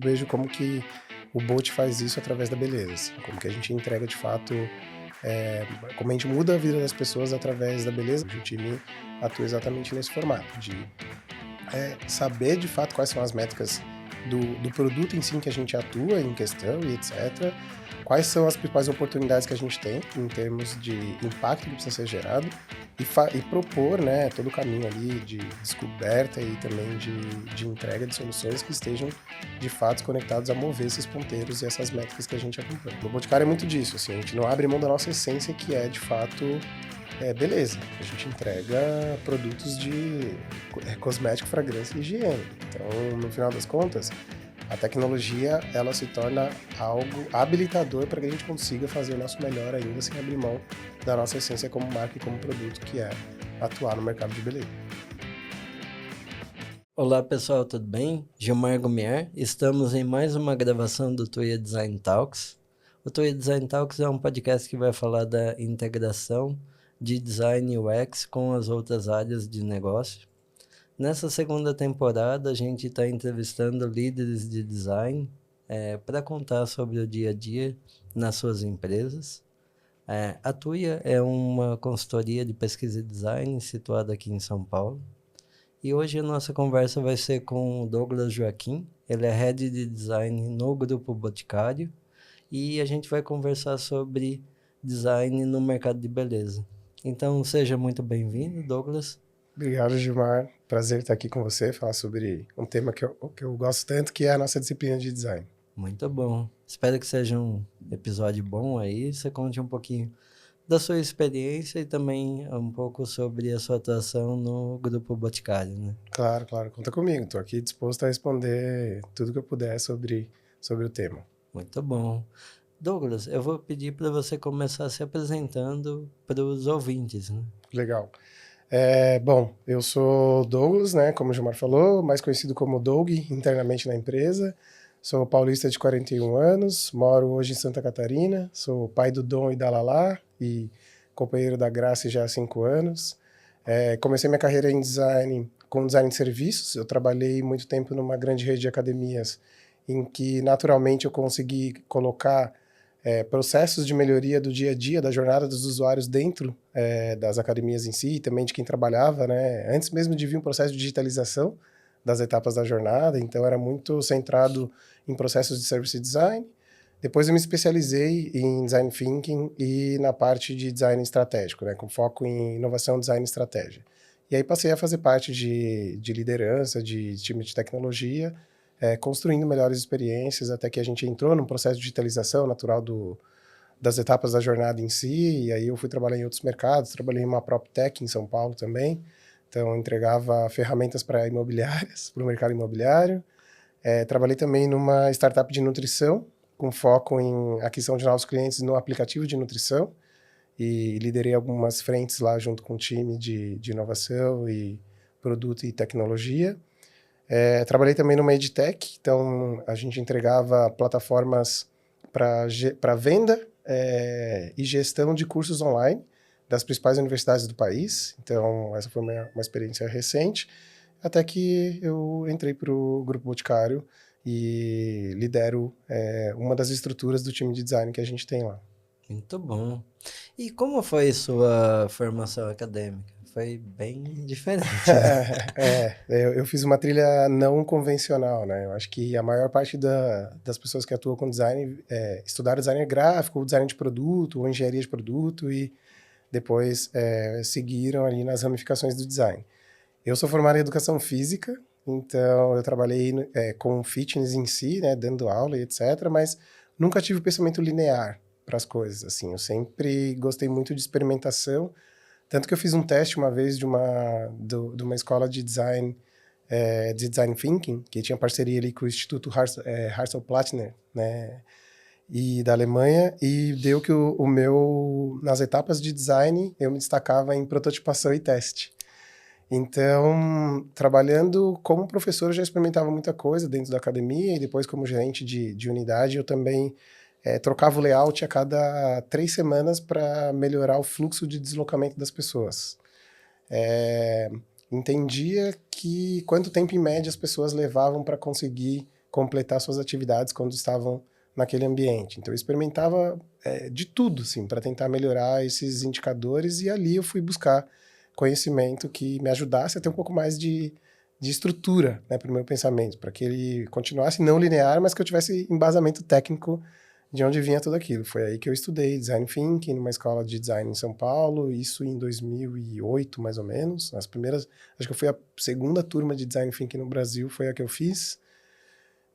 Vejo como que o Bolt faz isso através da beleza, assim, como que a gente entrega de fato, como a gente muda a vida das pessoas através da beleza. O time atua exatamente nesse formato, de saber de fato quais são as métricas do produto em si que a gente atua em questão e etc. Quais são as principais oportunidades que a gente tem em termos de impacto que precisa ser gerado e propor, né, todo o caminho ali de descoberta e também de entrega de soluções que estejam de fato conectados a mover esses ponteiros e essas métricas que a gente acompanha. No Boticário é muito disso, assim, a gente não abre mão da nossa essência, que é de fato beleza. A gente entrega produtos de cosmético, fragrância e higiene. Então, no final das contas, a tecnologia ela se torna algo habilitador para que a gente consiga fazer o nosso melhor ainda sem abrir mão da nossa essência como marca e como produto, que é atuar no mercado de beleza. Olá pessoal, tudo bem? Gilmar Gumiar, estamos em mais uma gravação do Tuya Design Talks. O Tuya Design Talks é um podcast que vai falar da integração de design e UX com as outras áreas de negócio. Nessa segunda temporada, a gente está entrevistando líderes de design para contar sobre o dia a dia nas suas empresas. A Tuya é uma consultoria de pesquisa e design situada aqui em São Paulo. E hoje a nossa conversa vai ser com o Douglas Joaquim, ele é Head de Design no Grupo Boticário, e a gente vai conversar sobre design no mercado de beleza. Então, seja muito bem-vindo, Douglas. Obrigado, Gilmar. Prazer estar aqui com você, falar sobre um tema que eu gosto tanto, que é a nossa disciplina de design. Muito bom. Espero que seja um episódio bom aí. Você conte um pouquinho da sua experiência e também um pouco sobre a sua atuação no Grupo Boticário, né? Claro, claro, conta comigo. Estou aqui disposto a responder tudo que eu puder sobre o tema. Muito bom. Douglas, eu vou pedir para você começar se apresentando para os ouvintes, né? Legal. Bom, eu sou Douglas, né, como o Gilmar falou, mais conhecido como Doug internamente na empresa. Sou paulista de 41 anos, moro hoje em Santa Catarina, sou pai do Dom e da Lala e companheiro da Grace já há 5 anos. Comecei minha carreira em design, com design de serviços. Eu trabalhei muito tempo numa grande rede de academias em que naturalmente eu consegui colocar processos de melhoria do dia a dia, da jornada dos usuários dentro das academias em si, e também de quem trabalhava, né? Antes mesmo de vir um processo de digitalização das etapas da jornada, então era muito centrado em processos de service design. Depois eu me especializei em design thinking e na parte de design estratégico, né? Com foco em inovação, design e estratégia. E aí passei a fazer parte de liderança, de time de tecnologia, construindo melhores experiências, até que a gente entrou num processo de digitalização natural das etapas da jornada em si, e aí eu fui trabalhar em outros mercados, trabalhei em uma PropTech em São Paulo também, então entregava ferramentas para imobiliárias, para o mercado imobiliário. Trabalhei também numa startup de nutrição, com foco em aquisição de novos clientes no aplicativo de nutrição, e liderei algumas frentes lá junto com o time de inovação e produto e tecnologia. Trabalhei também numa EdTech, então a gente entregava plataformas para venda e gestão de cursos online das principais universidades do país. Então, essa foi uma experiência recente, até que eu entrei para o Grupo Boticário e lidero uma das estruturas do time de design que a gente tem lá. Muito bom. E como foi sua formação acadêmica? Foi bem diferente, né? Eu fiz uma trilha não convencional, né? Eu acho que a maior parte das pessoas que atuam com design estudaram design gráfico, ou design de produto, ou engenharia de produto, e depois seguiram ali nas ramificações do design. Eu sou formado em educação física, então eu trabalhei com fitness em si, né, dando aula e etc., mas nunca tive o pensamento linear para as coisas, assim. Eu sempre gostei muito de experimentação, tanto que eu fiz um teste uma vez de uma escola de design thinking, que tinha parceria ali com o Instituto Hartzell-Plattner, né, e da Alemanha, e deu que nas etapas de design, eu me destacava em prototipação e teste. Então, trabalhando como professor, eu já experimentava muita coisa dentro da academia, e depois como gerente de unidade, eu também trocava o layout a cada 3 semanas para melhorar o fluxo de deslocamento das pessoas. Entendia que quanto tempo em média as pessoas levavam para conseguir completar suas atividades quando estavam naquele ambiente. Então, eu experimentava de tudo, assim, para tentar melhorar esses indicadores, e ali eu fui buscar conhecimento que me ajudasse a ter um pouco mais de estrutura, né, para o meu pensamento, para que ele continuasse não linear, mas que eu tivesse embasamento técnico de onde vinha tudo aquilo. Foi aí que eu estudei Design Thinking numa escola de design em São Paulo, isso em 2008, mais ou menos. As primeiras, acho que eu fui a segunda turma de Design Thinking no Brasil, foi a que eu fiz.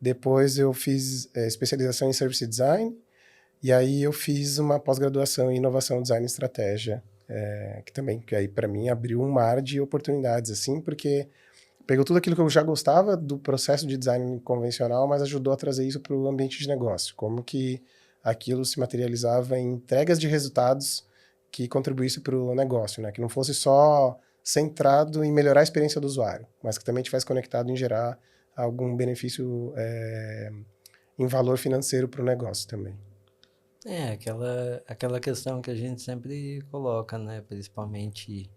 Depois eu fiz especialização em Service Design, e aí eu fiz uma pós-graduação em Inovação, Design e Estratégia, que aí para mim abriu um mar de oportunidades, assim, porque pegou tudo aquilo que eu já gostava do processo de design convencional, mas ajudou a trazer isso para o ambiente de negócio. Como que aquilo se materializava em entregas de resultados que contribuísse para o negócio, né? Que não fosse só centrado em melhorar a experiência do usuário, mas que também estivesse conectado em gerar algum benefício em valor financeiro para o negócio também. Aquela questão que a gente sempre coloca, né? Principalmente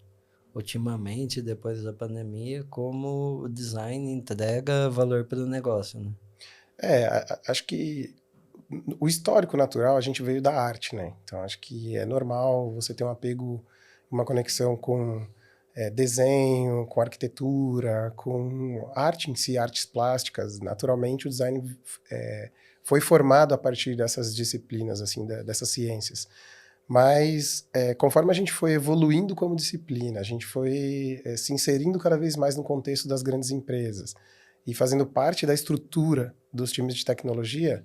ultimamente, depois da pandemia, como o design entrega valor para o negócio, né? Acho que o histórico natural a gente veio da arte, né? Então acho que é normal você ter um apego, uma conexão com desenho, com arquitetura, com arte em si, artes plásticas. Naturalmente o design foi formado a partir dessas disciplinas, assim, dessas ciências. Mas conforme a gente foi evoluindo como disciplina, a gente foi se inserindo cada vez mais no contexto das grandes empresas e fazendo parte da estrutura dos times de tecnologia,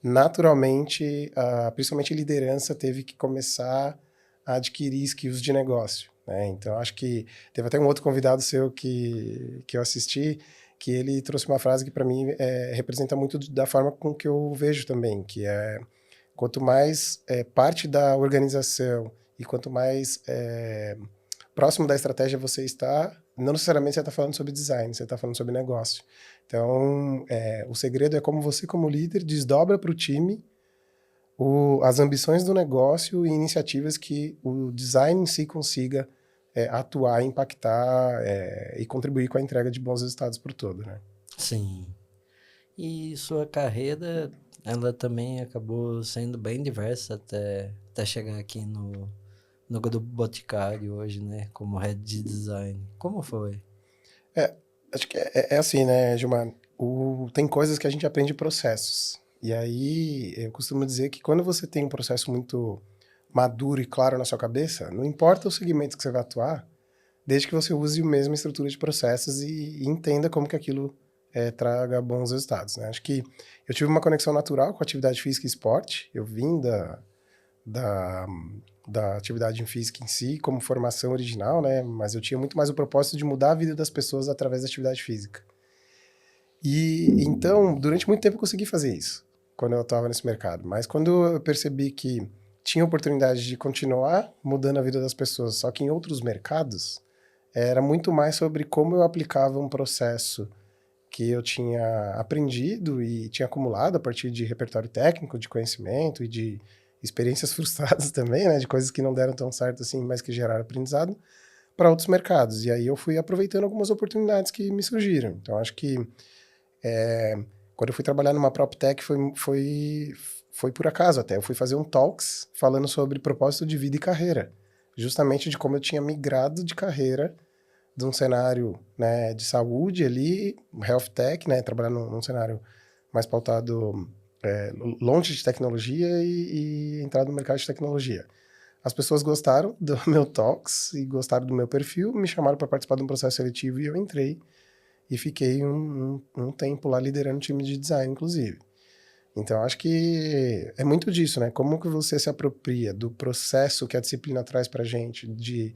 naturalmente, principalmente a liderança teve que começar a adquirir skills de negócio, né? Então, acho que teve até um outro convidado seu que eu assisti, que ele trouxe uma frase que, para mim, representa muito da forma com que eu vejo também, que é quanto mais parte da organização e quanto mais próximo da estratégia você está, não necessariamente você está falando sobre design, você está falando sobre negócio. Então, o segredo é como você, como líder, desdobra para o time as ambições do negócio e iniciativas que o design em si consiga atuar, impactar e contribuir com a entrega de bons resultados para o todo, né? Sim. E sua carreira, ela também acabou sendo bem diversa até chegar aqui no Grupo Boticário hoje, né? Como Head de Design. Como foi? É, acho que é assim, né, Gilmar? Tem coisas que a gente aprende processos. E aí, eu costumo dizer que quando você tem um processo muito maduro e claro na sua cabeça, não importa o segmento que você vai atuar, desde que você use a mesma estrutura de processos e entenda como que aquilo traga bons resultados, né? Acho que eu tive uma conexão natural com a atividade física e esporte. Eu vim da, da atividade em física em si, como formação original, né? Mas eu tinha muito mais o propósito de mudar a vida das pessoas através da atividade física. E então, durante muito tempo eu consegui fazer isso, quando eu estava nesse mercado. Mas quando eu percebi que tinha oportunidade de continuar mudando a vida das pessoas, só que em outros mercados, era muito mais sobre como eu aplicava um processo que eu tinha aprendido e tinha acumulado a partir de repertório técnico, de conhecimento e de experiências frustradas também, né, de coisas que não deram tão certo assim, mas que geraram aprendizado para outros mercados. E aí eu fui aproveitando algumas oportunidades que me surgiram. Então acho que quando eu fui trabalhar numa PropTech foi por acaso até. Eu fui fazer um talks falando sobre propósito de vida e carreira, justamente de como eu tinha migrado de carreira de um cenário, né, de saúde ali, health tech, né, trabalhar num cenário mais pautado longe de tecnologia e entrar no mercado de tecnologia. As pessoas gostaram do meu talks e gostaram do meu perfil, me chamaram para participar de um processo seletivo e eu entrei e fiquei um tempo lá liderando o time de design, inclusive. Então, acho que é muito disso, né? Como que você se apropria do processo que a disciplina traz para gente de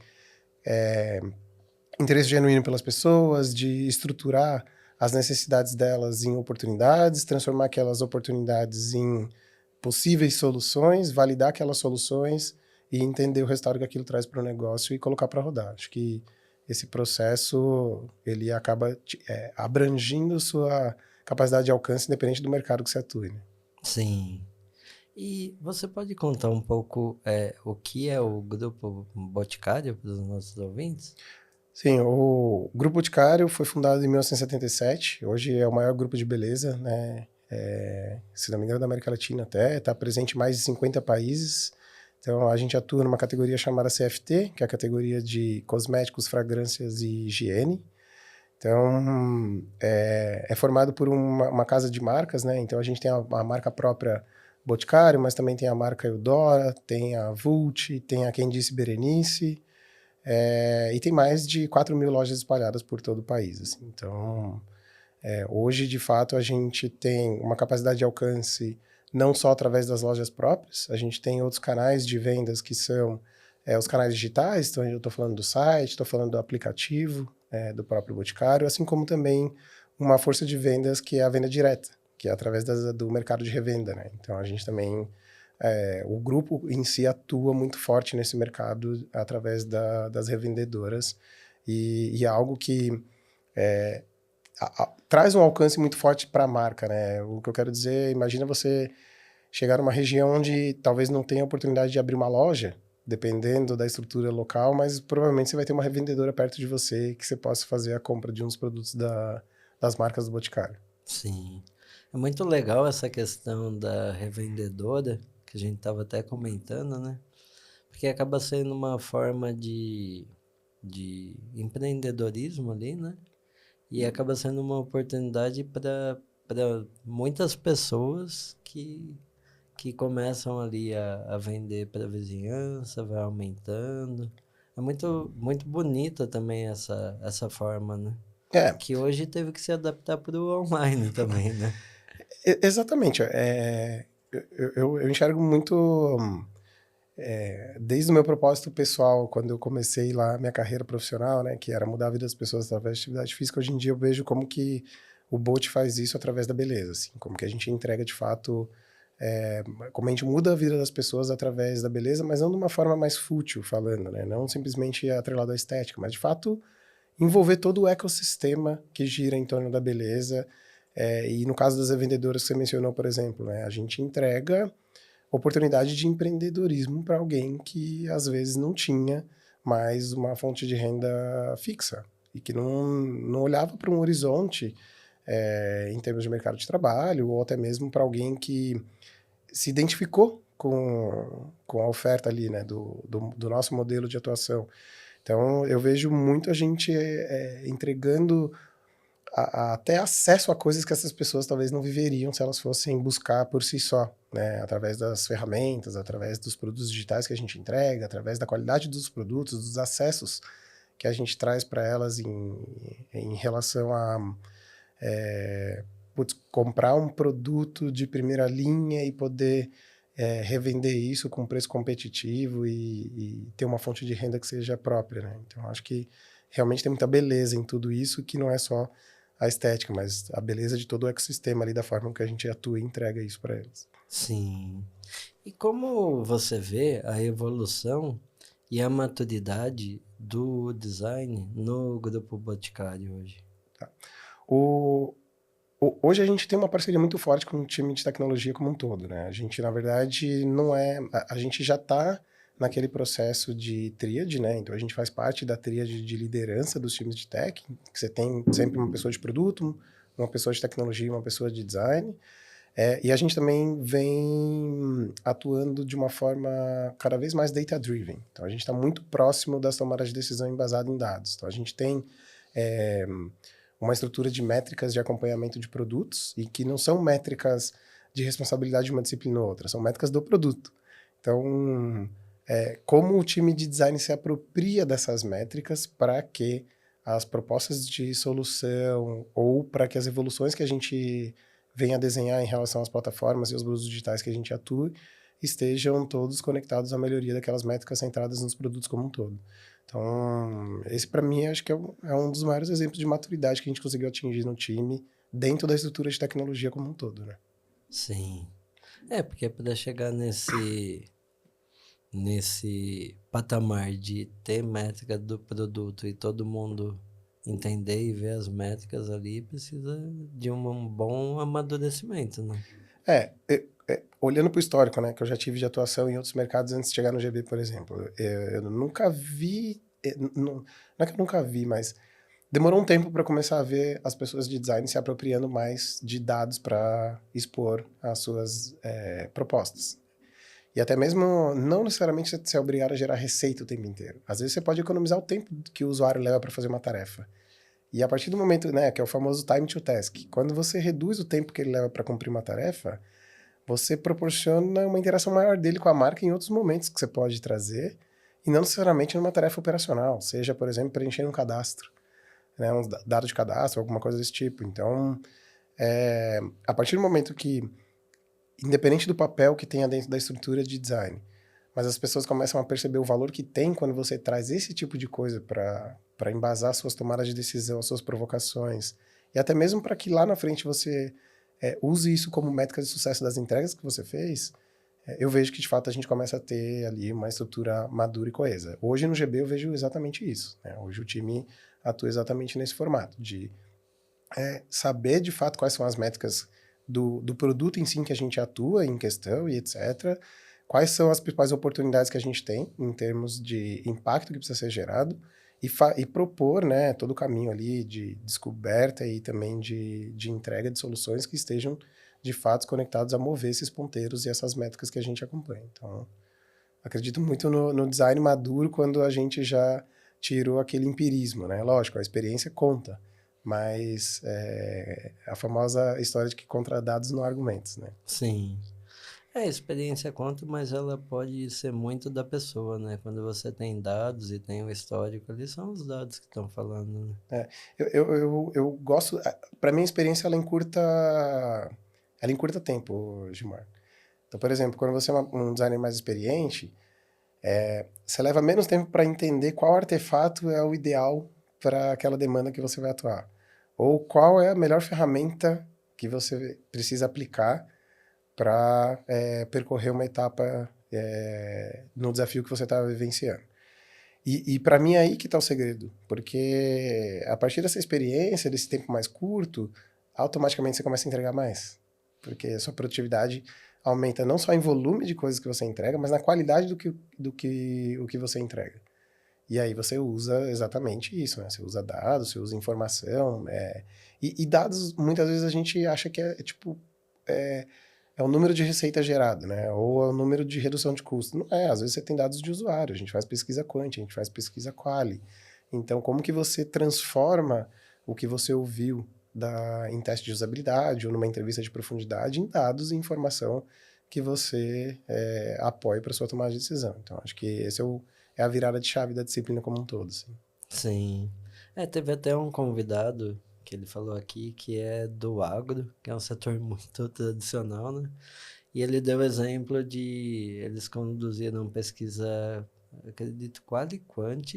interesse genuíno pelas pessoas, de estruturar as necessidades delas em oportunidades, transformar aquelas oportunidades em possíveis soluções, validar aquelas soluções e entender o resultado que aquilo traz para o negócio e colocar para rodar. Acho que esse processo ele acaba abrangindo sua capacidade de alcance independente do mercado que você atue, né? Sim. E você pode contar um pouco o que é o Grupo Boticário para os nossos ouvintes? Sim, o Grupo Boticário foi fundado em 1977. Hoje é o maior grupo de beleza, né? Se não me engano, da América Latina até. Está presente em mais de 50 países. Então, a gente atua numa categoria chamada CFT, que é a categoria de cosméticos, fragrâncias e higiene. Então, é formado por uma casa de marcas, né? Então, a gente tem a marca própria Boticário, mas também tem a marca Eudora, tem a Vult, tem a Quem Disse Berenice, e tem mais de 4 mil lojas espalhadas por todo o país. Assim. Então, hoje, de fato, a gente tem uma capacidade de alcance não só através das lojas próprias, a gente tem outros canais de vendas que são os canais digitais, então eu estou falando do site, estou falando do aplicativo do próprio Boticário, assim como também uma força de vendas que é a venda direta, que é através do mercado de revenda. Né? Então, a gente também o grupo em si atua muito forte nesse mercado através das revendedoras e é algo que traz um alcance muito forte para a marca, né? O que eu quero dizer, imagina você chegar numa região onde talvez não tenha oportunidade de abrir uma loja, dependendo da estrutura local, mas provavelmente você vai ter uma revendedora perto de você que você possa fazer a compra de uns produtos das marcas do Boticário. Sim. É muito legal essa questão da revendedora, que a gente estava até comentando, né? Porque acaba sendo uma forma de empreendedorismo ali, né? E acaba sendo uma oportunidade para muitas pessoas que começam ali a vender para a vizinhança, vai aumentando. É muito bonita também essa forma, né? É, Que hoje teve que se adaptar para o online também, né? exatamente. Eu enxergo muito, desde o meu propósito pessoal, quando eu comecei lá a minha carreira profissional, né, que era mudar a vida das pessoas através de atividade física, hoje em dia eu vejo como que o Bolt faz isso através da beleza, assim, como que a gente entrega de fato, como a gente muda a vida das pessoas através da beleza, mas não de uma forma mais fútil falando, né, não simplesmente atrelado à estética, mas de fato envolver todo o ecossistema que gira em torno da beleza. E no caso das revendedoras que você mencionou, por exemplo, né, a gente entrega oportunidade de empreendedorismo para alguém que às vezes não tinha mais uma fonte de renda fixa e que não olhava para um horizonte em termos de mercado de trabalho ou até mesmo para alguém que se identificou com a oferta ali, né, do nosso modelo de atuação. Então, eu vejo muita gente entregando até acesso a coisas que essas pessoas talvez não viveriam se elas fossem buscar por si só, né? Através das ferramentas, através dos produtos digitais que a gente entrega, através da qualidade dos produtos, dos acessos que a gente traz para elas em relação a comprar um produto de primeira linha e poder revender isso com preço competitivo e ter uma fonte de renda que seja própria, né? Então, acho que realmente tem muita beleza em tudo isso, que não é só a estética, mas a beleza de todo o ecossistema ali, da forma que a gente atua e entrega isso para eles. Sim. E como você vê a evolução e a maturidade do design no Grupo Boticário hoje? Tá? O, Hoje a gente tem uma parceria muito forte com o time de tecnologia como um todo, né? A gente, na verdade, não é... A gente já está naquele processo de tríade, né? Então, a gente faz parte da tríade de liderança dos times de tech, que você tem sempre uma pessoa de produto, uma pessoa de tecnologia e uma pessoa de design. E a gente também vem atuando de uma forma cada vez mais data-driven. Então, a gente está muito próximo das tomadas de decisão embasado em dados. Então, a gente tem uma estrutura de métricas de acompanhamento de produtos e que não são métricas de responsabilidade de uma disciplina ou outra, são métricas do produto. Então, como o time de design se apropria dessas métricas para que as propostas de solução ou para que as evoluções que a gente venha a desenhar em relação às plataformas e aos produtos digitais que a gente atua estejam todos conectados à melhoria daquelas métricas centradas nos produtos como um todo. Então, esse para mim acho que é um dos maiores exemplos de maturidade que a gente conseguiu atingir no time dentro da estrutura de tecnologia como um todo, né? Sim. Porque para chegar nesse patamar de ter métrica do produto e todo mundo entender e ver as métricas ali, precisa de um bom amadurecimento, né? Olhando para o histórico, né, que eu já tive de atuação em outros mercados antes de chegar no GB, por exemplo, eu nunca vi não é que eu nunca vi, mas demorou um tempo para começar a ver as pessoas de design se apropriando mais de dados para expor as suas propostas. E até mesmo, não necessariamente você ser obrigado a gerar receita o tempo inteiro. Às vezes você pode economizar o tempo que o usuário leva para fazer uma tarefa. E a partir do momento, né, que é o famoso time to task, quando você reduz o tempo que ele leva para cumprir uma tarefa, você proporciona uma interação maior dele com a marca em outros momentos que você pode trazer, e não necessariamente numa tarefa operacional, seja, por exemplo, preenchendo um cadastro, né, um dado de cadastro, alguma coisa desse tipo. Então, a partir do momento que, independente do papel que tenha dentro da estrutura de design, mas as pessoas começam a perceber o valor que tem quando você traz esse tipo de coisa para embasar suas tomadas de decisão, suas provocações, e até mesmo para que lá na frente você use isso como métrica de sucesso das entregas que você fez, eu vejo que de fato a gente começa a ter ali uma estrutura madura e coesa. Hoje no GB eu vejo exatamente isso, né? Hoje o time atua exatamente nesse formato, de saber de fato quais são as métricas do produto em si que a gente atua em questão e etc. Quais são as principais oportunidades que a gente tem em termos de impacto que precisa ser gerado e propor, né, todo o caminho ali de descoberta e também de entrega de soluções que estejam de fato conectados a mover esses ponteiros e essas métricas que a gente acompanha. Então, acredito muito no design maduro quando a gente já tirou aquele empirismo, né? Lógico, a experiência conta, mas a famosa história de que contra dados não há argumentos, né? Sim. A experiência conta, mas ela pode ser muito da pessoa, né? Quando você tem dados e tem o histórico ali, são os dados que estão falando, né? Eu gosto... Para mim, a experiência, ela encurta tempo, Gilmar. Então, por exemplo, quando você é um designer mais experiente, você leva menos tempo para entender qual artefato é o ideal para aquela demanda que você vai atuar. Ou qual é a melhor ferramenta que você precisa aplicar para percorrer uma etapa no desafio que você está vivenciando. E para mim é aí que está o segredo, porque a partir dessa experiência, desse tempo mais curto, automaticamente você começa a entregar mais, porque a sua produtividade aumenta não só em volume de coisas que você entrega, mas na qualidade o que você entrega. E aí você usa exatamente isso, né? Você usa dados, você usa informação, e dados, muitas vezes a gente acha que é o número de receita gerado, né? Ou é o número de redução de custo. Não é, às vezes você tem dados de usuário, a gente faz pesquisa quant, a gente faz pesquisa quali. Então, como que você transforma o que você ouviu em teste de usabilidade ou numa entrevista de profundidade em dados e informação que você apoie para sua tomada de decisão. Então, acho que esse é a virada de chave da disciplina como um todo. Assim. Sim. Teve até um convidado que ele falou aqui que é do agro, que é um setor muito tradicional, né? E ele deu exemplo de eles conduziram pesquisa, acredito, quali quant,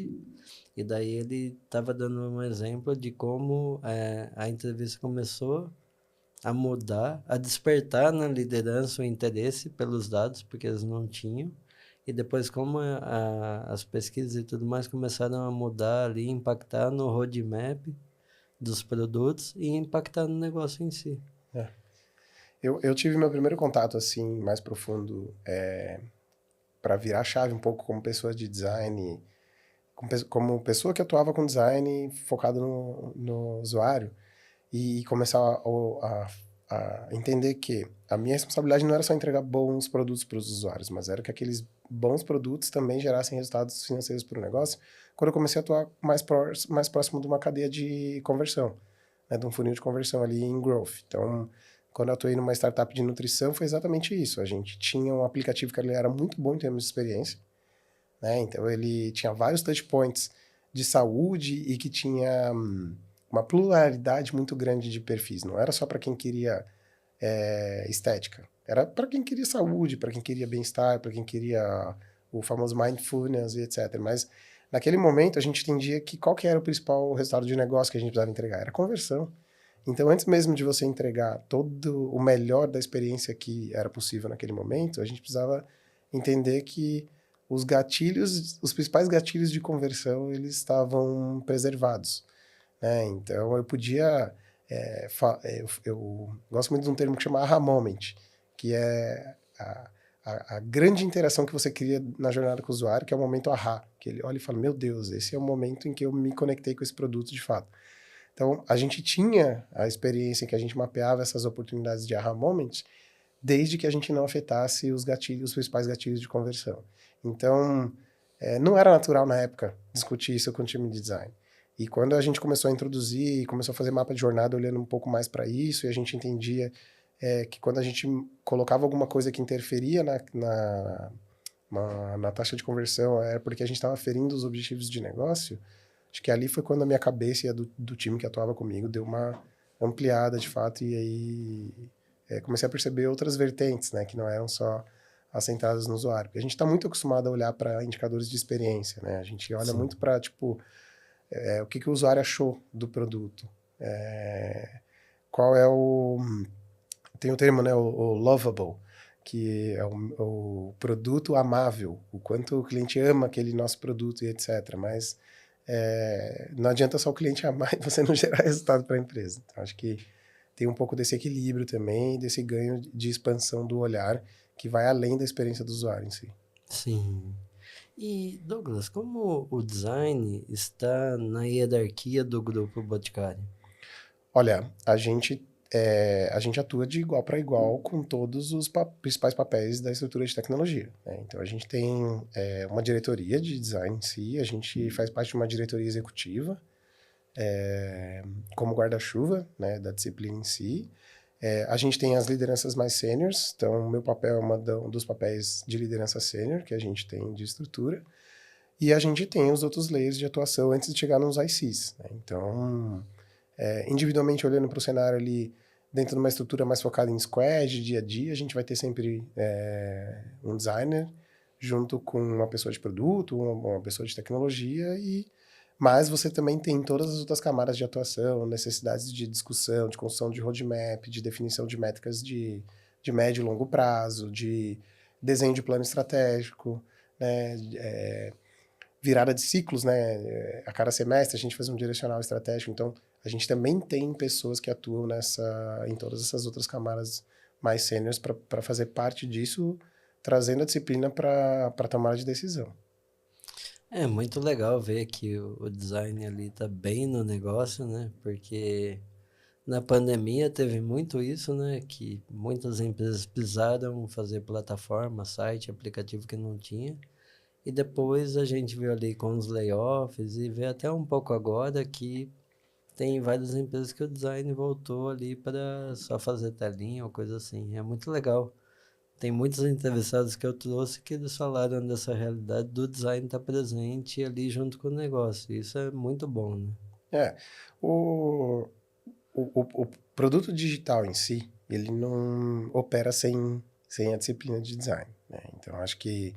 e daí ele estava dando um exemplo de como a entrevista começou a mudar, a despertar na liderança o interesse pelos dados, porque eles não tinham, e depois como as pesquisas e tudo mais começaram a mudar ali, impactar no roadmap dos produtos e impactar no negócio em si. Eu tive meu primeiro contato assim mais profundo para virar a chave um pouco como pessoa de design, como pessoa que atuava com design focado no usuário e começar a entender que a minha responsabilidade não era só entregar bons produtos para os usuários, mas era que aqueles bons produtos também gerassem resultados financeiros para o negócio, quando eu comecei a atuar mais próximo de uma cadeia de conversão, né, de um funil de conversão ali em growth. Então, quando eu atuei numa startup de nutrição, foi exatamente isso. A gente tinha um aplicativo que ele era muito bom em termos de experiência, né? Então, ele tinha vários touchpoints de saúde e que tinha uma pluralidade muito grande de perfis. Não era só para quem queria estética. Era para quem queria saúde, para quem queria bem-estar, para quem queria o famoso mindfulness e etc. Mas, naquele momento, a gente entendia que qual que era o principal resultado de negócio que a gente precisava entregar? Era conversão. Então, antes mesmo de você entregar todo o melhor da experiência que era possível naquele momento, a gente precisava entender que os gatilhos, os principais gatilhos de conversão, eles estavam preservados, né? Então, eu podia... eu gosto muito de um termo que chama aha moment, que é a grande interação que você cria na jornada com o usuário, que é o momento ahá, que ele olha e fala, meu Deus, esse é o momento em que eu me conectei com esse produto de fato. Então, a gente tinha a experiência em que a gente mapeava essas oportunidades de aha moments, desde que a gente não afetasse os gatilhos, os principais gatilhos de conversão. Então, não era natural na época discutir isso com o time de design. E quando a gente começou a introduzir, começou a fazer mapa de jornada olhando um pouco mais para isso, e a gente entendia que quando a gente colocava alguma coisa que interferia na taxa de conversão, era porque a gente estava ferindo os objetivos de negócio, acho que ali foi quando a minha cabeça e a do time que atuava comigo deu uma ampliada de fato, e aí comecei a perceber outras vertentes, né, que não eram só assentadas no usuário. Porque a gente está muito acostumado a olhar para indicadores de experiência, né? A gente olha muito para, tipo, o que o usuário achou do produto. Qual é o... Tem o termo, né, o lovable, que é o produto amável, o quanto o cliente ama aquele nosso produto e etc. Mas não adianta só o cliente amar e você não gerar resultado para a empresa. Então, acho que tem um pouco desse equilíbrio também, desse ganho de expansão do olhar, que vai além da experiência do usuário em si. Sim. E, Douglas, como o design está na hierarquia do grupo Boticário? Olha, a gente atua de igual para igual com todos os principais papéis da estrutura de tecnologia, né? Então, a gente tem uma diretoria de design em si, a gente faz parte de uma diretoria executiva, como guarda-chuva, né, da disciplina em si. A gente tem as lideranças mais sêniores, então o meu papel é um dos papéis de liderança sênior que a gente tem de estrutura, e a gente tem os outros layers de atuação antes de chegar nos ICs, né? Então, individualmente olhando para o cenário ali, dentro de uma estrutura mais focada em squad, dia a dia, a gente vai ter sempre um designer junto com uma pessoa de produto, uma pessoa de tecnologia, mas você também tem todas as outras camadas de atuação, necessidades de discussão, de construção de roadmap, de definição de métricas de médio e longo prazo, de desenho de plano estratégico, né, virada de ciclos, né? A cada semestre a gente faz um direcional estratégico, então a gente também tem pessoas que atuam em todas essas outras camadas mais sêniores para fazer parte disso, trazendo a disciplina para a tomada de decisão. É muito legal ver que o design ali tá bem no negócio, né? Porque na pandemia teve muito isso, né? Que muitas empresas precisaram fazer plataforma, site, aplicativo que não tinha. E depois a gente viu ali com os layoffs e vê até um pouco agora que tem várias empresas que o design voltou ali para só fazer telinha ou coisa assim. É muito legal. Tem muitos entrevistados que eu trouxe que eles falaram dessa realidade do design estar presente ali junto com o negócio. Isso é muito bom, né? É, o, o produto digital em si, ele não opera sem a disciplina de design, né? Então, acho que,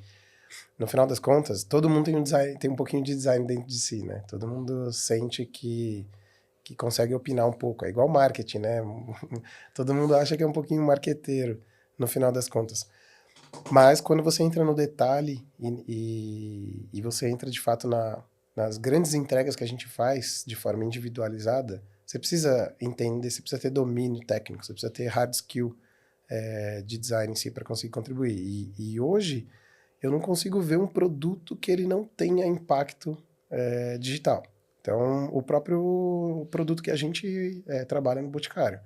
no final das contas, todo mundo tem tem um pouquinho de design dentro de si, né? Todo mundo sente que consegue opinar um pouco. É igual marketing, né? Todo mundo acha que é um pouquinho marqueteiro, no final das contas. Mas quando você entra no detalhe e você entra de fato nas grandes entregas que a gente faz de forma individualizada, você precisa entender, você precisa ter domínio técnico, você precisa ter hard skill de design em si para conseguir contribuir. E hoje eu não consigo ver um produto que ele não tenha impacto digital. Então, o próprio produto que a gente trabalha no Boticário,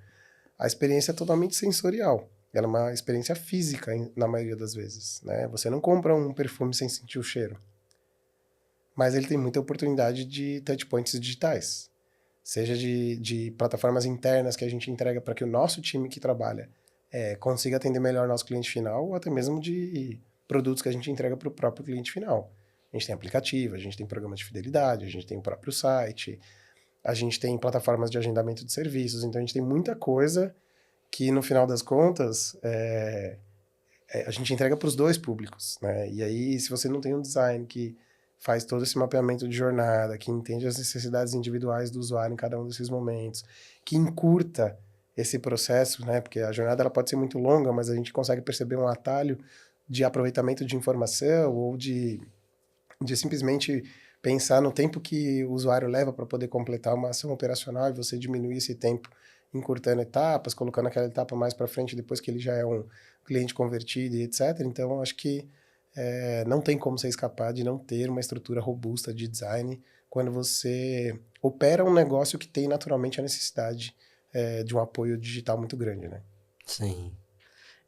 a experiência é totalmente sensorial. Ela é uma experiência física, na maioria das vezes, né? Você não compra um perfume sem sentir o cheiro. Mas ele tem muita oportunidade de touchpoints digitais. Seja de plataformas internas que a gente entrega para que o nosso time que trabalha consiga atender melhor o nosso cliente final, ou até mesmo de produtos que a gente entrega para o próprio cliente final. A gente tem aplicativo, a gente tem programa de fidelidade, a gente tem o próprio site, a gente tem plataformas de agendamento de serviços, então a gente tem muita coisa que, no final das contas, a gente entrega para os dois públicos, né? E aí, se você não tem um design que faz todo esse mapeamento de jornada, que entende as necessidades individuais do usuário em cada um desses momentos, que encurta esse processo, né? Porque a jornada ela pode ser muito longa, mas a gente consegue perceber um atalho de aproveitamento de informação ou de simplesmente pensar no tempo que o usuário leva para poder completar uma ação operacional e você diminuir esse tempo encurtando etapas, colocando aquela etapa mais para frente depois que ele já é um cliente convertido e etc. Então, acho que não tem como você escapar de não ter uma estrutura robusta de design quando você opera um negócio que tem naturalmente a necessidade de um apoio digital muito grande, né? Sim.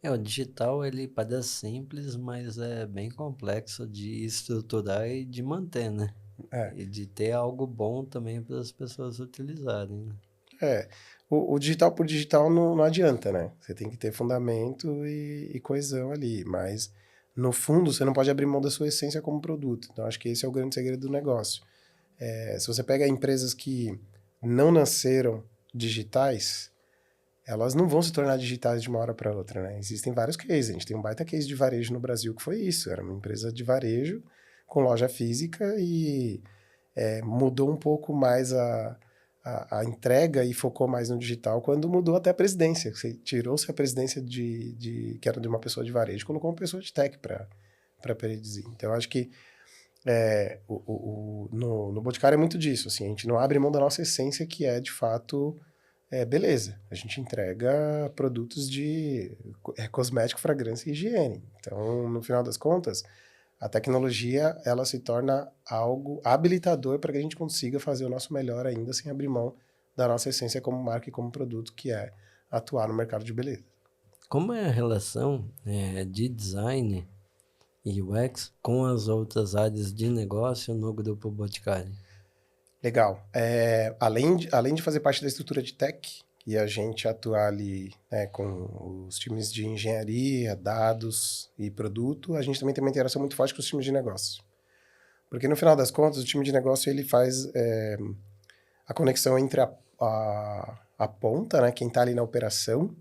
O digital ele parece simples, mas é bem complexo de estruturar e de manter, né? É, E de ter algo bom também para as pessoas utilizarem, né? é. O digital por digital não adianta, né? Você tem que ter fundamento e coesão ali, mas no fundo você não pode abrir mão da sua essência como produto. Então acho que esse é o grande segredo do negócio. Se você pega empresas que não nasceram digitais, elas não vão se tornar digitais de uma hora para outra, né? Existem vários cases. A gente tem um baita case de varejo no Brasil que foi isso. Era uma empresa de varejo com loja física e mudou um pouco mais a entrega e focou mais no digital quando mudou até a presidência. Você tirou-se a presidência que era de uma pessoa de varejo, colocou uma pessoa de tech para presidir. Então, eu acho que no Boticário é muito disso. Assim, a gente não abre mão da nossa essência, que é, de fato, beleza. A gente entrega produtos de cosmético, fragrância e higiene. Então, no final das contas, a tecnologia, ela se torna algo habilitador para que a gente consiga fazer o nosso melhor ainda sem abrir mão da nossa essência como marca e como produto, que é atuar no mercado de beleza. Como é a relação de design e UX com as outras áreas de negócio no Grupo Boticário? Legal. Além de fazer parte da estrutura de tech, e a gente atuar ali, né, com os times de engenharia, dados e produto, a gente também tem uma interação muito forte com os times de negócio. Porque no final das contas, o time de negócio ele faz a conexão entre a ponta, né, quem está ali na operação,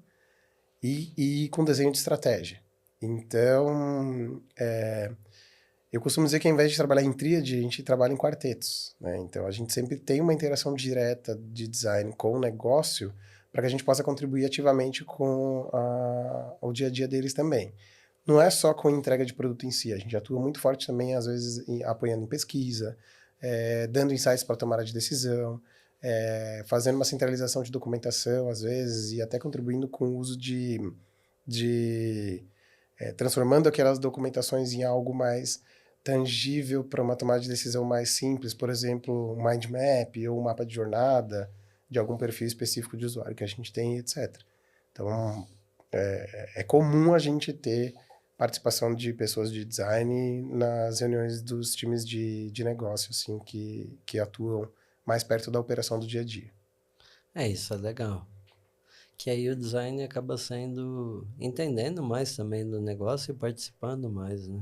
e com desenho de estratégia. Então, eu costumo dizer que ao invés de trabalhar em tríade, a gente trabalha em quartetos, né? Então, a gente sempre tem uma interação direta de design com o negócio para que a gente possa contribuir ativamente com o dia a dia deles também. Não é só com a entrega de produto em si, a gente atua muito forte também, às vezes, apoiando em pesquisa, dando insights para tomada de decisão, fazendo uma centralização de documentação, às vezes, e até contribuindo com o uso transformando aquelas documentações em algo mais tangível para uma tomada de decisão mais simples, por exemplo, um mind map ou um mapa de jornada de algum perfil específico de usuário que a gente tem, etc. Então, é comum a gente ter participação de pessoas de design nas reuniões dos times de negócio, assim, que atuam mais perto da operação do dia a dia. Isso é legal. Que aí o design acaba entendendo mais também do negócio e participando mais, né?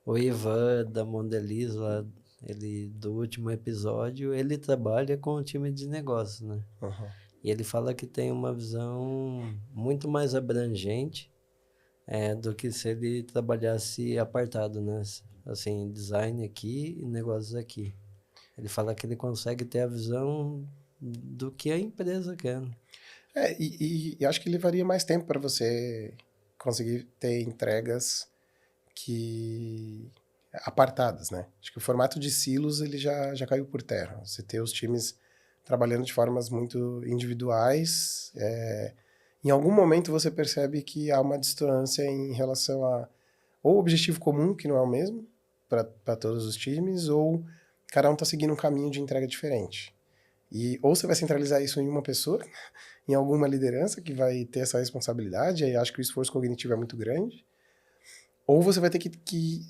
O Ivan da Mondeliz lá, ele do último episódio, ele trabalha com o time de negócio, né? Uhum. E ele fala que tem uma visão muito mais abrangente do que se ele trabalhasse apartado, né? Assim, design aqui e negócios aqui. Ele fala que ele consegue ter a visão do que a empresa quer, né? E acho que levaria mais tempo para você conseguir ter entregas que apartadas, né? Acho que o formato de silos ele já caiu por terra. Você ter os times trabalhando de formas muito individuais, em algum momento você percebe que há uma distância em relação a ou o objetivo comum, que não é o mesmo para todos os times, ou cada um está seguindo um caminho de entrega diferente. E ou você vai centralizar isso em uma pessoa, em alguma liderança que vai ter essa responsabilidade, aí acho que o esforço cognitivo é muito grande, ou você vai ter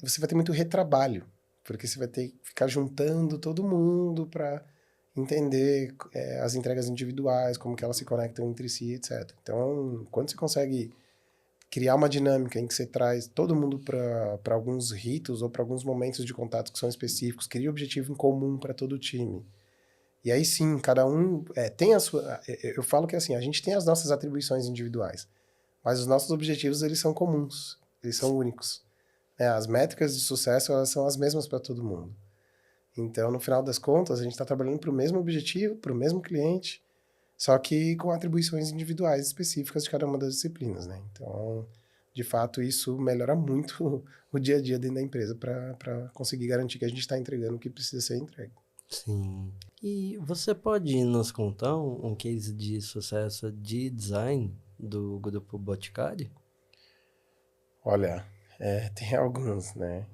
você vai ter muito retrabalho, porque você vai ter que ficar juntando todo mundo para entender as entregas individuais, como que elas se conectam entre si, etc. Então, quando você consegue criar uma dinâmica em que você traz todo mundo para alguns ritos ou para alguns momentos de contato que são específicos, cria um objetivo em comum para todo o time. E aí sim, cada um tem a sua. Eu falo que assim, a gente tem as nossas atribuições individuais, mas os nossos objetivos eles são comuns, eles são únicos. As métricas de sucesso elas são as mesmas para todo mundo. Então, no final das contas, a gente está trabalhando para o mesmo objetivo, para o mesmo cliente, só que com atribuições individuais específicas de cada uma das disciplinas, né? Então, de fato, isso melhora muito o dia a dia dentro da empresa para conseguir garantir que a gente está entregando o que precisa ser entregue. Sim. E você pode nos contar um case de sucesso de design do Grupo Boticário? Olha, tem alguns, né?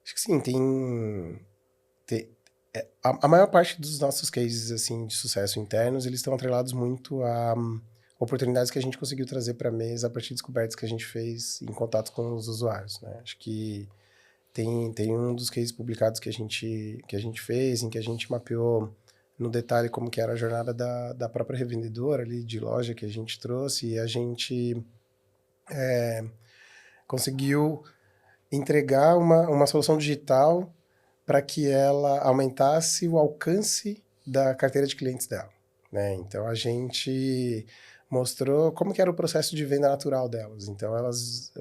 Acho que sim, tem a maior parte dos nossos cases assim de sucesso internos, eles estão atrelados muito a oportunidades que a gente conseguiu trazer para a mesa a partir de descobertas que a gente fez em contato com os usuários, né? Acho que tem um dos cases publicados que a gente fez, em que a gente mapeou no detalhe como que era a jornada da própria revendedora ali de loja que a gente trouxe, e a gente conseguiu entregar uma solução digital para que ela aumentasse o alcance da carteira de clientes dela, né? Então a gente mostrou como que era o processo de venda natural delas. Então elas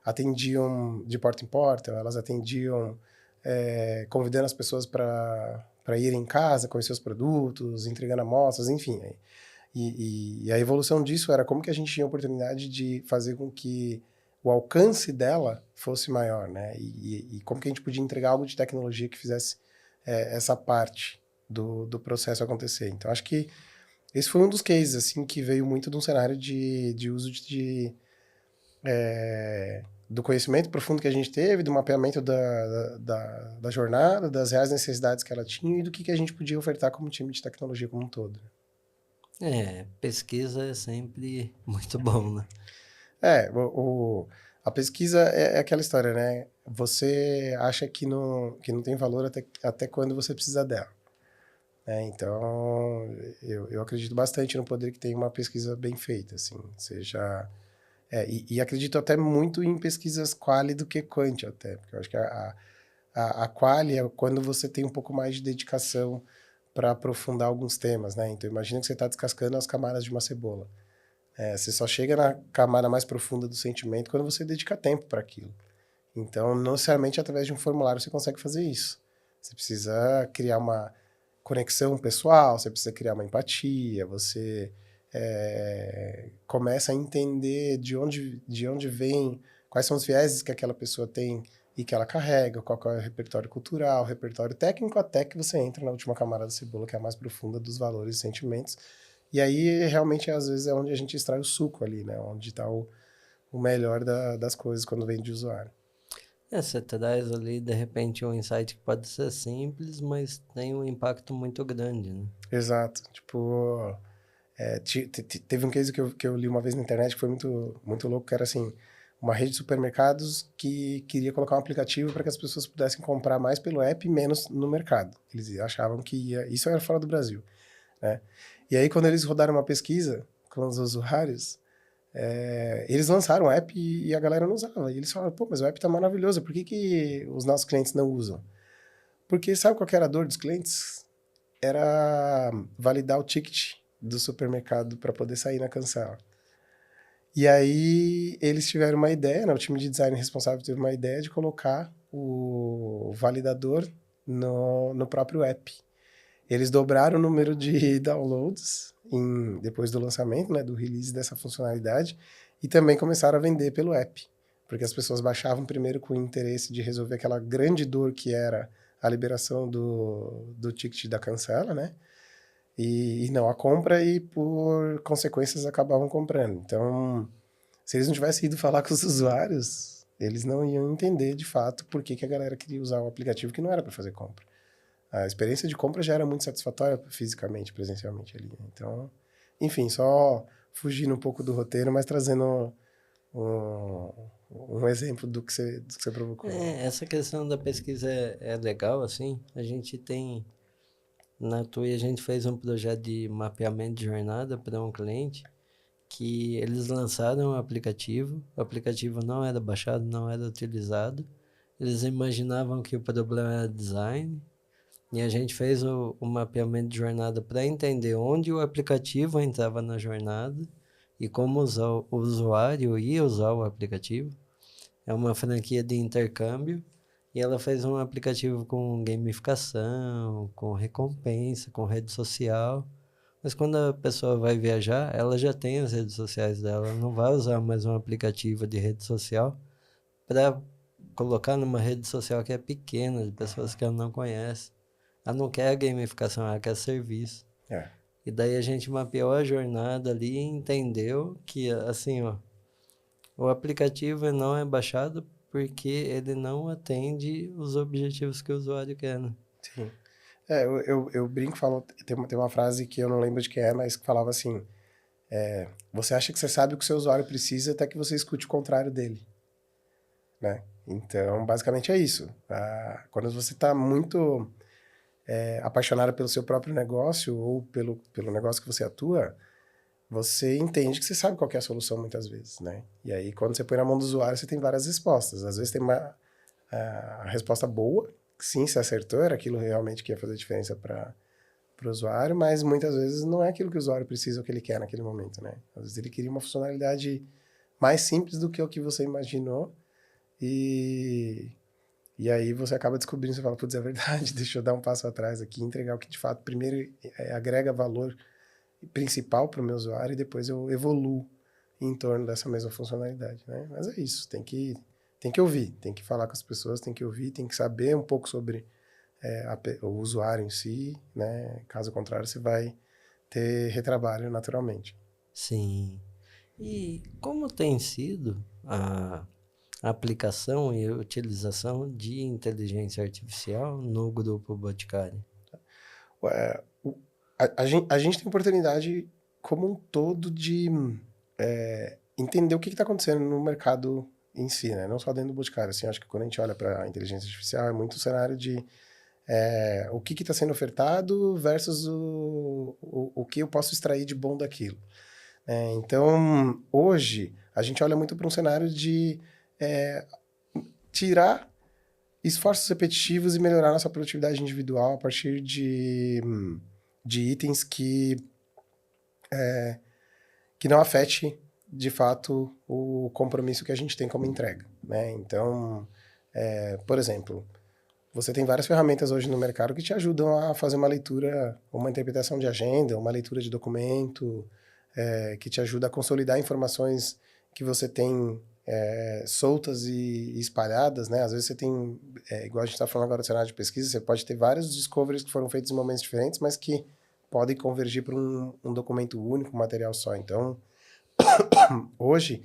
atendiam de porta em porta, elas atendiam convidando as pessoas para ir em casa, conhecer os produtos, entregando amostras, enfim. E a evolução disso era como que a gente tinha a oportunidade de fazer com que o alcance dela fosse maior, né? E como que a gente podia entregar algo de tecnologia que fizesse essa parte do processo acontecer. Então, acho que esse foi um dos cases, assim, que veio muito de um cenário de uso do conhecimento profundo que a gente teve, do mapeamento da jornada, das reais necessidades que ela tinha e do que a gente podia ofertar como time de tecnologia como um todo. Pesquisa é sempre muito bom, né? É, a pesquisa é aquela história, né? Você acha que não tem valor até quando você precisa dela. Né? Então, eu acredito bastante no poder que tem uma pesquisa bem feita, assim, seja... e acredito até muito em pesquisas quali do que quanti até, porque eu acho que a quali é quando você tem um pouco mais de dedicação para aprofundar alguns temas, né? Então, imagina que você está descascando as camadas de uma cebola. Você só chega na camada mais profunda do sentimento quando você dedica tempo para aquilo. Então, não necessariamente através de um formulário você consegue fazer isso. Você precisa criar uma conexão pessoal, você precisa criar uma empatia, você começa a entender de onde vem, quais são os vieses que aquela pessoa tem e que ela carrega, qual é o repertório cultural, o repertório técnico, até que você entra na última camada da cebola, que é a mais profunda dos valores e sentimentos. E aí, realmente, às vezes, é onde a gente extrai o suco ali, né? Onde está o melhor das coisas quando vem de usuário. Você traz ali, de repente, um insight que pode ser simples, mas tem um impacto muito grande, né? Exato. Tipo, teve um case que eu li uma vez na internet que foi muito, muito louco, que era assim, uma rede de supermercados que queria colocar um aplicativo para que as pessoas pudessem comprar mais pelo app e menos no mercado. Eles achavam que ia... Isso era fora do Brasil, né? E aí, quando eles rodaram uma pesquisa com os usuários, eles lançaram o app e a galera não usava. E eles falaram, pô, mas o app tá maravilhoso, por que os nossos clientes não usam? Porque sabe qual que era a dor dos clientes? Era validar o ticket do supermercado para poder sair na cancela. E aí eles tiveram uma ideia, né? O time de design responsável teve uma ideia de colocar o validador no próprio app. Eles dobraram o número de downloads depois do lançamento, né, do release dessa funcionalidade, e também começaram a vender pelo app, porque as pessoas baixavam primeiro com o interesse de resolver aquela grande dor que era a liberação do ticket da cancela, né? E não a compra, e por consequências acabavam comprando. Então, se eles não tivessem ido falar com os usuários, eles não iam entender de fato por que a galera queria usar um aplicativo que não era para fazer compra. A experiência de compra já era muito satisfatória fisicamente, presencialmente ali. Então, enfim, só fugindo um pouco do roteiro, mas trazendo um, um exemplo do que você provocou. Essa questão da pesquisa é legal, assim. A gente tem, na TUI, a gente fez um projeto de mapeamento de jornada para um cliente que eles lançaram o aplicativo não era baixado, não era utilizado. Eles imaginavam que o problema era design, e a gente fez o mapeamento de jornada para entender onde o aplicativo entrava na jornada e como o usuário ia usar o aplicativo. É uma franquia de intercâmbio e ela fez um aplicativo com gamificação, com recompensa, com rede social. Mas quando a pessoa vai viajar, ela já tem as redes sociais dela, ela não vai usar mais um aplicativo de rede social para colocar numa rede social que é pequena, de pessoas que ela não conhece. Ela não quer gamificação, ela quer serviço. É, E daí a gente mapeou a jornada ali e entendeu que, assim, ó, O aplicativo não é baixado porque ele não atende os objetivos que o usuário quer, né? Sim. Eu brinco, falo, tem uma frase que eu não lembro de quem é, mas que falava assim, você acha que você sabe o que o seu usuário precisa até que você escute o contrário dele, né? Então, basicamente é isso. Quando você está muito apaixonado pelo seu próprio negócio ou pelo negócio que você atua, você entende que você sabe qual que é a solução muitas vezes, né? E aí, quando você põe na mão do usuário, você tem várias respostas. Às vezes tem a resposta boa, que sim, você acertou, era aquilo realmente que ia fazer diferença para o usuário, mas muitas vezes não é aquilo que o usuário precisa ou que ele quer naquele momento, né? Às vezes ele queria uma funcionalidade mais simples do que o que você imaginou e, e aí você acaba descobrindo, você fala, putz, é verdade, deixa eu dar um passo atrás aqui, entregar o que de fato primeiro agrega valor principal para o meu usuário e depois eu evoluo em torno dessa mesma funcionalidade, né? Mas é isso, tem que ouvir, tem que falar com as pessoas, tem que ouvir, tem que saber um pouco sobre o usuário em si, né? Caso contrário, você vai ter retrabalho naturalmente. Sim. E como tem sido a aplicação e a utilização de inteligência artificial no grupo Boticário? É, a gente tem oportunidade como um todo de entender o que está acontecendo no mercado em si, né? Não só dentro do Boticário. Assim, acho que quando a gente olha para a inteligência artificial, é muito o cenário de o que está sendo ofertado versus o que eu posso extrair de bom daquilo. Então, hoje, a gente olha muito para um cenário de tirar esforços repetitivos e melhorar nossa produtividade individual a partir de itens que não afete, de fato, o compromisso que a gente tem como entrega, né? Então, por exemplo, você tem várias ferramentas hoje no mercado que te ajudam a fazer uma leitura, uma interpretação de agenda, uma leitura de documento, que te ajuda a consolidar informações que você tem soltas e espalhadas, né? Às vezes você tem, igual a gente está falando agora do cenário de pesquisa, você pode ter vários discoveries que foram feitos em momentos diferentes, mas que podem convergir para um documento único, um material só. Então, hoje,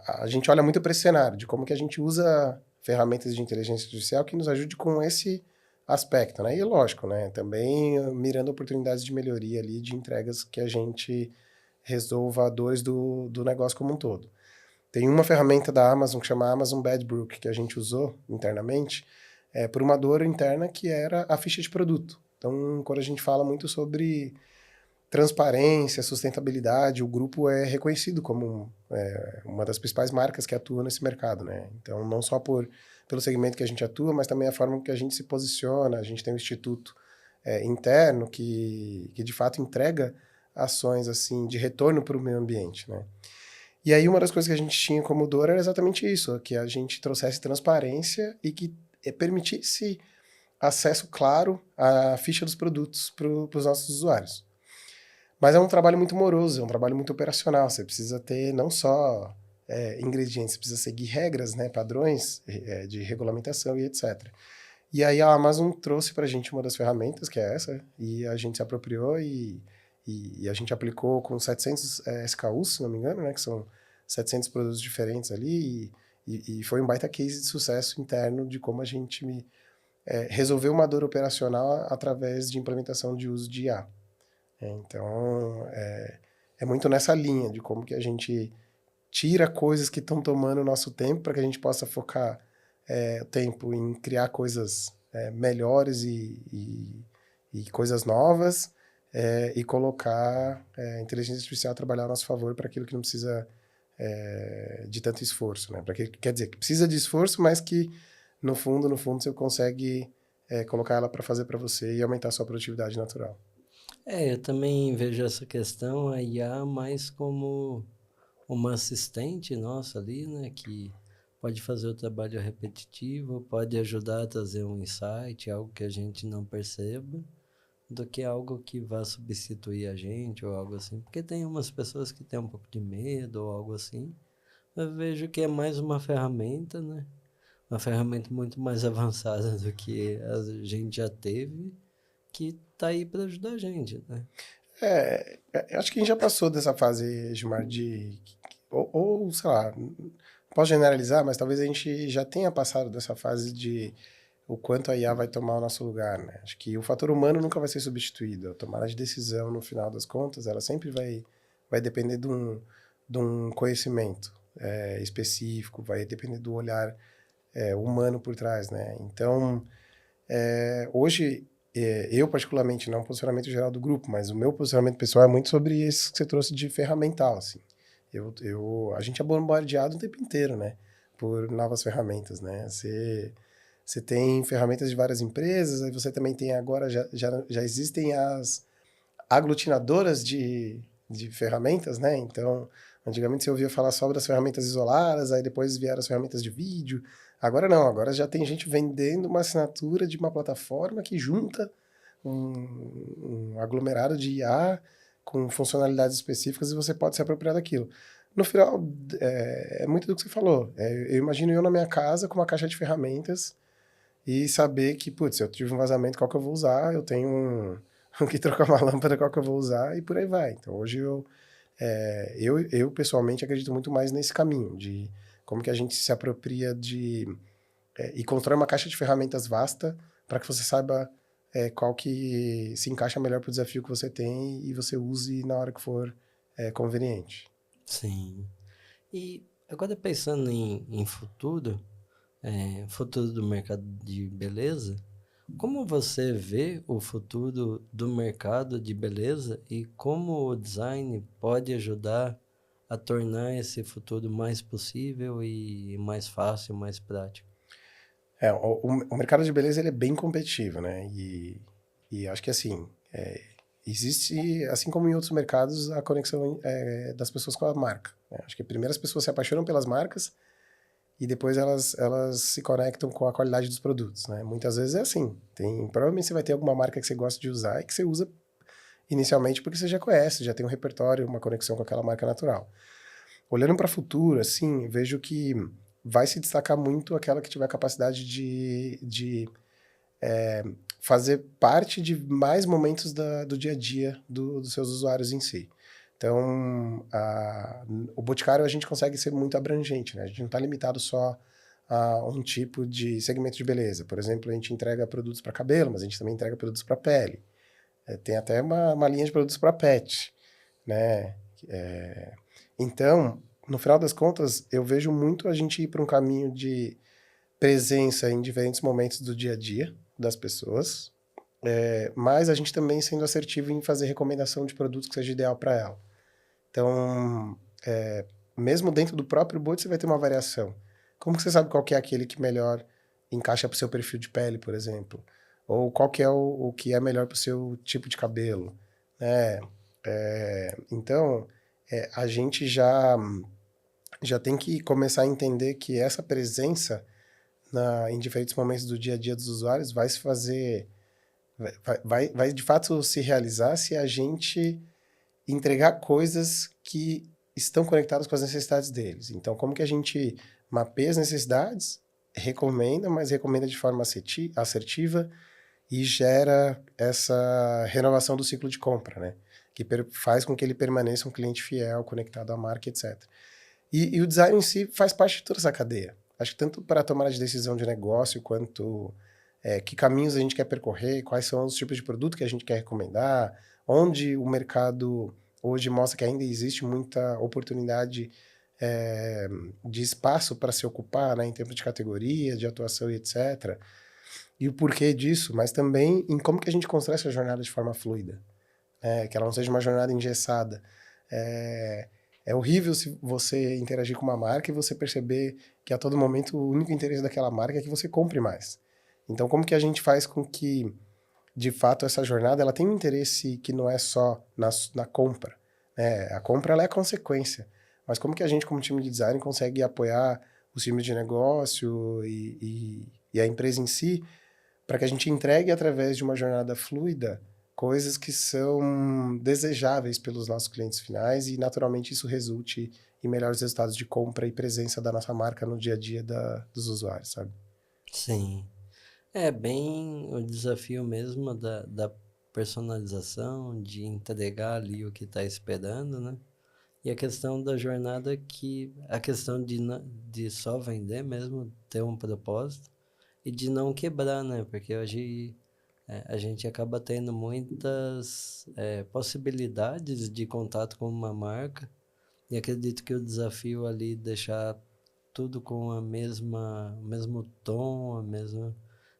a gente olha muito para esse cenário, de como que a gente usa ferramentas de inteligência artificial que nos ajude com esse aspecto, né? E lógico, né? Também mirando oportunidades de melhoria ali, de entregas que a gente resolva dores do negócio como um todo. Tem uma ferramenta da Amazon que chama Amazon Bedrock, que a gente usou internamente, por uma dor interna que era a ficha de produto. Então, quando a gente fala muito sobre transparência, sustentabilidade, o grupo é reconhecido como uma das principais marcas que atua nesse mercado, né? Então, não só pelo segmento que a gente atua, mas também a forma que a gente se posiciona. A gente tem um instituto interno que de fato entrega ações assim de retorno para o meio ambiente, né? E aí uma das coisas que a gente tinha como dor era exatamente isso, que a gente trouxesse transparência e que permitisse acesso claro à ficha dos produtos para os nossos usuários. Mas é um trabalho muito moroso, é um trabalho muito operacional. Você precisa ter não só ingredientes, você precisa seguir regras, né, padrões de regulamentação e etc. E aí a Amazon trouxe para a gente uma das ferramentas, que é essa, e a gente se apropriou e a gente aplicou com 700 SKUs, se não me engano, né, que são 700 produtos diferentes ali, e foi um baita case de sucesso interno de como a gente resolveu uma dor operacional através de implementação de uso de IA. Então, é muito nessa linha de como que a gente tira coisas que estão tomando o nosso tempo para que a gente possa focar o tempo em criar coisas melhores e coisas novas e colocar a inteligência artificial a trabalhar a nosso favor para aquilo que não precisa de tanto esforço, né? Para que quer dizer que precisa de esforço, mas que no fundo você consegue colocar ela para fazer para você e aumentar a sua produtividade natural. Eu também vejo essa questão, a IA, mais como uma assistente nossa ali, né, que pode fazer o trabalho repetitivo, pode ajudar a trazer um insight, algo que a gente não perceba, do que algo que vá substituir a gente ou algo assim. Porque tem umas pessoas que têm um pouco de medo ou algo assim. Eu vejo que é mais uma ferramenta, né? Uma ferramenta muito mais avançada do que a gente já teve, que tá aí para ajudar a gente, né? Eu acho que a gente já passou dessa fase, Gilmar, de sei lá, não posso generalizar, mas talvez a gente já tenha passado dessa fase de o quanto a IA vai tomar o nosso lugar, né? Acho que o fator humano nunca vai ser substituído. A tomada de decisão, no final das contas, ela sempre vai depender de um conhecimento específico, vai depender do olhar humano por trás, né? Então, hoje, eu particularmente, não é um posicionamento geral do grupo, mas o meu posicionamento pessoal é muito sobre isso que você trouxe de ferramental, assim. A gente é bombardeado o tempo inteiro, né? Por novas ferramentas, né? Você tem ferramentas de várias empresas, aí você também tem agora, já existem as aglutinadoras de ferramentas, né? Então, antigamente você ouvia falar só das ferramentas isoladas, aí depois vieram as ferramentas de vídeo. Agora não, agora já tem gente vendendo uma assinatura de uma plataforma que junta um aglomerado de IA com funcionalidades específicas e você pode se apropriar daquilo. No final, é muito do que você falou. Eu imagino eu na minha casa com uma caixa de ferramentas e saber que, putz, eu tive um vazamento, qual que eu vou usar, eu tenho que trocar uma lâmpada, qual que eu vou usar, e por aí vai. Então, hoje eu pessoalmente acredito muito mais nesse caminho, de como que a gente se apropria e constrói uma caixa de ferramentas vasta para que você saiba qual que se encaixa melhor para o desafio que você tem e você use na hora que for conveniente. Sim. E agora pensando em futuro, futuro do mercado de beleza, como você vê o futuro do mercado de beleza e como o design pode ajudar a tornar esse futuro mais possível e mais fácil, mais prático? O mercado de beleza ele é bem competitivo, né? E acho que assim, existe, assim como em outros mercados, a conexão das pessoas com a marca, né? Acho que primeiro as pessoas se apaixonam pelas marcas e depois elas se conectam com a qualidade dos produtos, né? Muitas vezes é assim. Provavelmente você vai ter alguma marca que você gosta de usar e que você usa inicialmente porque você já conhece, já tem um repertório, uma conexão com aquela marca natural. Olhando para o futuro, assim, vejo que vai se destacar muito aquela que tiver a capacidade de fazer parte de mais momentos do dia a dia dos seus usuários em si. Então, o Boticário a gente consegue ser muito abrangente, né? A gente não está limitado só a um tipo de segmento de beleza. Por exemplo, a gente entrega produtos para cabelo, mas a gente também entrega produtos para pele. Tem até uma linha de produtos para pet, né? Então, no final das contas, eu vejo muito a gente ir para um caminho de presença em diferentes momentos do dia a dia das pessoas, mas a gente também sendo assertivo em fazer recomendação de produtos que seja ideal para ela. Então, mesmo dentro do próprio boot, você vai ter uma variação. Como que você sabe qual que é aquele que melhor encaixa para o seu perfil de pele, por exemplo? Ou qual que é o que é melhor para o seu tipo de cabelo, né? Então, a gente já tem que começar a entender que essa presença em diferentes momentos do dia a dia dos usuários vai se fazer, vai de fato se realizar se a gente entregar coisas que estão conectadas com as necessidades deles. Então, como que a gente mapeia as necessidades, recomenda, mas recomenda de forma assertiva e gera essa renovação do ciclo de compra, né? Que faz com que ele permaneça um cliente fiel, conectado à marca, etc. E o design em si faz parte de toda essa cadeia. Acho que tanto para a tomada de decisão de negócio, quanto que caminhos a gente quer percorrer, quais são os tipos de produto que a gente quer recomendar, onde o mercado hoje mostra que ainda existe muita oportunidade de espaço para se ocupar, né, em termos de categoria, de atuação e etc. E o porquê disso, mas também em como que a gente constrói essa jornada de forma fluida, que ela não seja uma jornada engessada. É horrível se você interagir com uma marca e você perceber que a todo momento o único interesse daquela marca é que você compre mais. Então, como que a gente faz com que, de fato, essa jornada ela tenha um interesse que não é só na compra, né? A compra ela é a consequência, mas como que a gente, como time de design, consegue apoiar os times de negócio e a empresa em si para que a gente entregue através de uma jornada fluida coisas que são desejáveis pelos nossos clientes finais e naturalmente isso resulte em melhores resultados de compra e presença da nossa marca no dia a dia dos usuários, sabe? Sim. É bem o desafio mesmo da personalização, de entregar ali o que está esperando, né? E a questão da jornada que a questão de só vender mesmo, ter um propósito e de não quebrar, né? Porque hoje a gente acaba tendo muitas possibilidades de contato com uma marca e acredito que o desafio ali deixar tudo com o mesmo tom,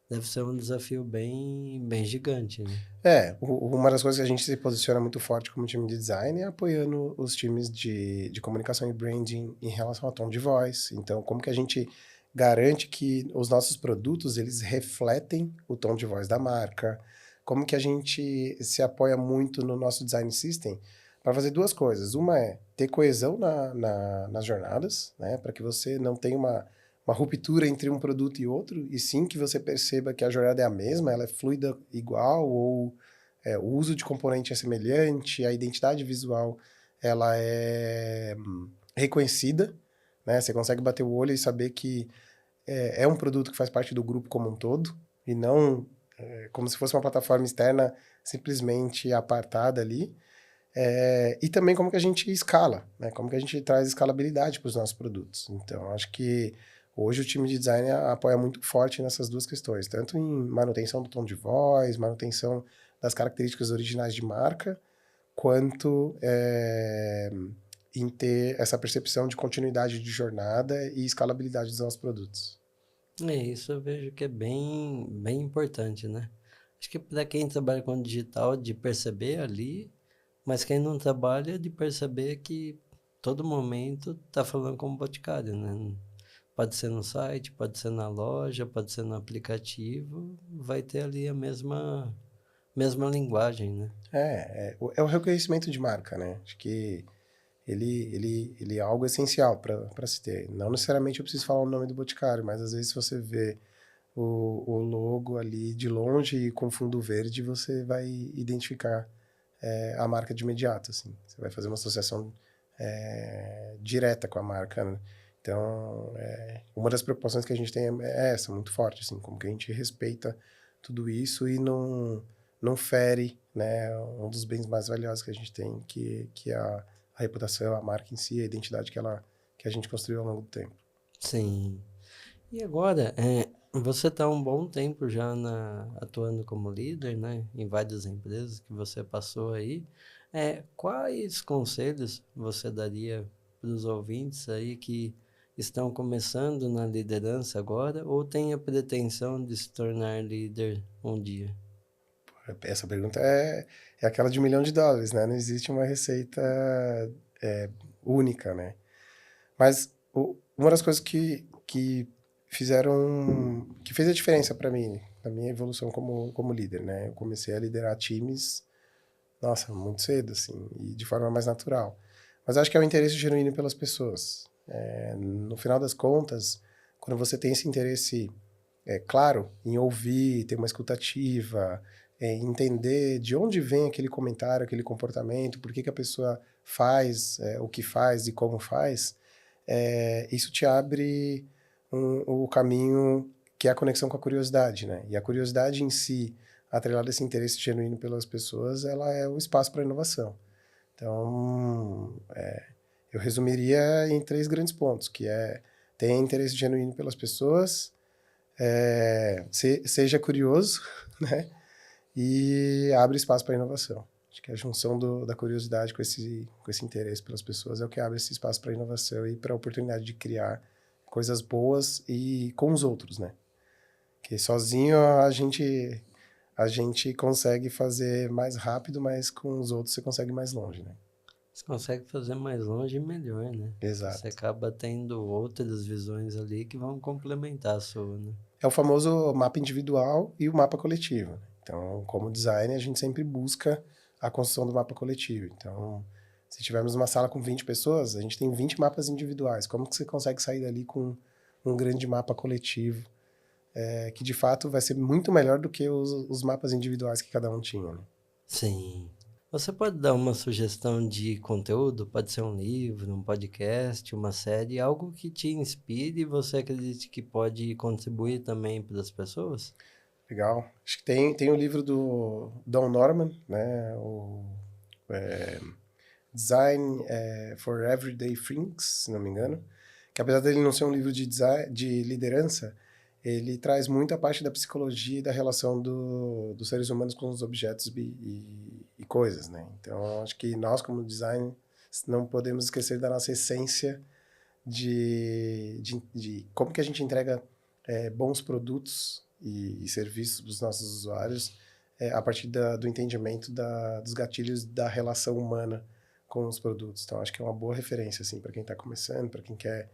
deve ser um desafio bem gigante, né? Uma das coisas que a gente se posiciona muito forte como time de design é apoiando os times de comunicação e branding em relação ao tom de voz. Então, como que a gente garante que os nossos produtos, eles refletem o tom de voz da marca? Como que a gente se apoia muito no nosso design system para fazer duas coisas. Uma é ter coesão nas jornadas, né? Para que você não tenha uma ruptura entre um produto e outro, e sim que você perceba que a jornada é a mesma, ela é fluida igual, ou o uso de componente é semelhante, a identidade visual ela é reconhecida, né? Você consegue bater o olho e saber que é um produto que faz parte do grupo como um todo, e não como se fosse uma plataforma externa simplesmente apartada ali. E também como que a gente escala, né? Como que a gente traz escalabilidade para os nossos produtos. Então, acho que hoje o time de design apoia muito forte nessas duas questões, tanto em manutenção do tom de voz, manutenção das características originais de marca, quanto em ter essa percepção de continuidade de jornada e escalabilidade dos nossos produtos. Isso eu vejo que é bem importante, né? Acho que para quem trabalha com digital, de perceber ali, mas quem não trabalha, de perceber que todo momento tá falando com o Boticário, né? Pode ser no site, pode ser na loja, pode ser no aplicativo, vai ter ali a mesma linguagem, né? É o reconhecimento de marca, né? Acho que ele é algo essencial para se ter. Não necessariamente eu preciso falar o nome do Boticário, mas às vezes se você vê o logo ali de longe e com fundo verde, você vai identificar a marca de imediato, assim. Você vai fazer uma associação direta com a marca, né? Então, uma das preocupações que a gente tem é essa, muito forte, assim, como que a gente respeita tudo isso e não fere, né, um dos bens mais valiosos que a gente tem, que é a reputação, a marca em si, a identidade que a gente construiu ao longo do tempo. Sim. E agora, você está um bom tempo já atuando como líder, né, em várias empresas que você passou aí. Quais conselhos você daria para os ouvintes aí que estão começando na liderança agora ou têm a pretensão de se tornar líder um dia? Essa pergunta é aquela de $1 milhão, né? Não existe uma receita única, né? Mas uma das coisas que fez a diferença para mim, na minha evolução como líder, né? Eu comecei a liderar times, nossa, muito cedo, assim, e de forma mais natural. Mas acho que é o interesse genuíno pelas pessoas. No final das contas, quando você tem esse interesse, claro, em ouvir, ter uma escutativa, entender de onde vem aquele comentário, aquele comportamento, por que que a pessoa faz o que faz e como faz, isso te abre o caminho que é a conexão com a curiosidade, né? E a curiosidade em si, atrelada a esse interesse genuíno pelas pessoas, ela é o espaço para inovação. Então, eu resumiria em 3 grandes pontos, que é ter interesse genuíno pelas pessoas, seja curioso, né? E abre espaço para inovação. Acho que a junção da curiosidade com esse interesse pelas pessoas é o que abre esse espaço para inovação e para a oportunidade de criar coisas boas e com os outros, né? Que sozinho a gente consegue fazer mais rápido, mas com os outros você consegue ir mais longe, né? Você consegue fazer mais longe e melhor, né? Você Exato. acaba tendo outras visões ali que vão complementar a sua, né? É o famoso mapa individual e o mapa coletivo, né? Então, como designer, a gente sempre busca a construção do mapa coletivo. Então, se tivermos uma sala com 20 pessoas, a gente tem 20 mapas individuais. Como que você consegue sair dali com um grande mapa coletivo, que de fato vai ser muito melhor do que os mapas individuais que cada um tinha, né? Sim. Você pode dar uma sugestão de conteúdo? Pode ser um livro, um podcast, uma série, algo que te inspire e você acredite que pode contribuir também para as pessoas? Legal. Acho que tem o livro do Don Norman, né? Design for Everyday Things, se não me engano, que apesar dele não ser um livro de design, de liderança, ele traz muito a parte da psicologia e da relação dos seres humanos com os objetos e coisas, né? Então, acho que nós, como design, não podemos esquecer da nossa essência de como que a gente entrega bons produtos e serviços para os nossos usuários a partir do entendimento dos gatilhos da relação humana com os produtos. Então, acho que é uma boa referência assim, para quem está começando, para quem quer